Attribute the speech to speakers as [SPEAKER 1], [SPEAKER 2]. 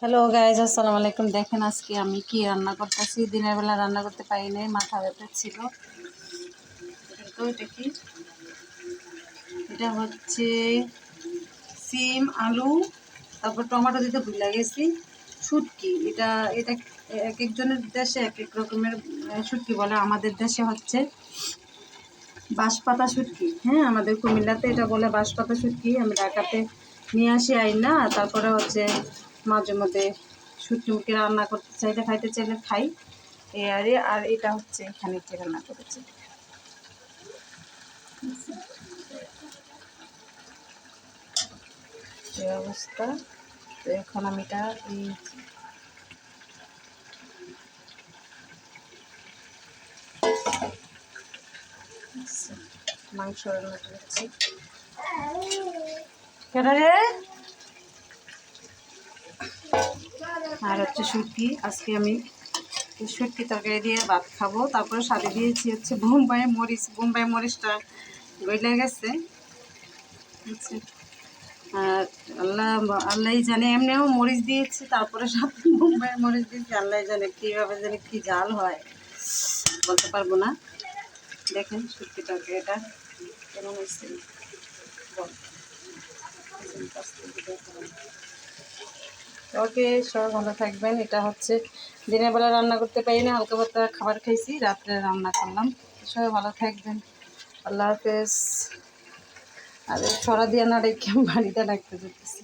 [SPEAKER 1] Hello guys, আসসালামু আলাইকুম। দেখেন আজকে আমি কি রান্না করতেছি। দিনের বেলা রান্না করতে পারি নাই, মাথা ব্যথা ছিল। তো এটা কি, এটা হচ্ছে সিম, আলু, তারপর টমেটো দিতে ভুলে গেছি। শুটকি, এটা এটা এক একজনের দেশে এক এক রকমের শুটকি বলে। আমাদের দেশে হচ্ছে বাঁশপাতা শুটকি। হ্যাঁ, আমাদের কুমিল্লাতে এটা বলে বাঁশপাতা শুটকি। আমি ঢাকাতে নিয়ে আসি আইনা, তারপরে হচ্ছে মাঝে মধ্যে শুটকি মুখে রান্না করতে চাইলে, খাইতে চাইলে খাই। আর এটা হচ্ছে এখানে কি রান্না করেছি, এই অবস্থা। তো এখন আমি এটা এই মাংস রান্না করেছি। কেন রে? আর হচ্ছে শুটকি। আজকে আমি শুটকি তরকারি দিয়ে ভাত খাবো। তারপরে সাথে দিয়েছি হচ্ছে বোম্বাই মরিচ। বোম্বাই মরিচটা গলে গেছে। আর আল্লাহ আল্লাহই জানে, এমনিও মরিচ দিয়েছি, তারপরে সাথে বোম্বাই মরিচ দিয়েছি। আল্লাহ জানে কীভাবে জানে কী জাল হয়, বলতে পারবো না। দেখেন শুটকি তরকারিটা কেমন হয়েছে। ওকে, সবাই ভালো থাকবেন। এটা হচ্ছে দিনের বেলা রান্না করতে পারি না, হালকা পাতলা খাবার খাইছি, রাত্রে রান্না করলাম। সবাই ভালো থাকবেন। আল্লাহ হাফেজ। আর ছড়া দিয়ে না রেখে বাড়িতে রাখতে যেতেছি।